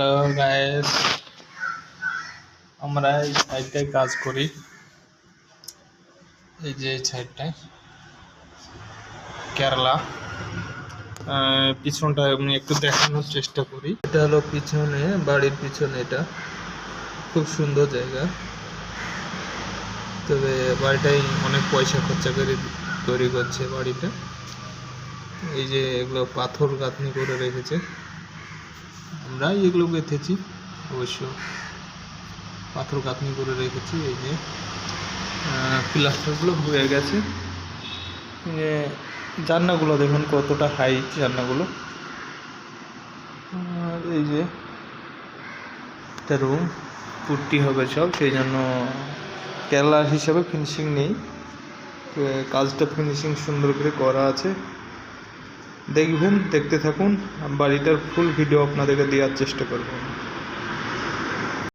Hello guys, আমরা এই সাইডটায় কাজ করি। এই যে এই সাইডটায় কেরালা পিছনটা আমি একটু দেখানোর চেষ্টা করি। এটা হলো পিছনে, বাড়ির পিছনে। এটা খুব সুন্দর জায়গা, তবে বাড়িটাই অনেক পয়সা খরচা করে তৈরি করছে বাড়িটা। এই যে এগুলো পাথর গাঁথনি করে রেখেছে, আমরা এগুলো গেঁথেছি, অবশ্য পাথর গাঁথনি করে রেখেছি। এই যে প্লাস্টারগুলো হয়ে গেছে। জানলাগুলো দেখুন কতটা হাইট জানলাগুলো। আর এই যে একটা রুম পুট্টি হবে সব, সেই জন্য কেরালা হিসাবে ফিনিশিং নেই, কাজটা ফিনিশিং সুন্দর করে করা আছে। দেখবেন, দেখতে থাকুন, বাড়িটার ফুল ভিডিও আপনাদেরকে দেওয়ার চেষ্টা করব।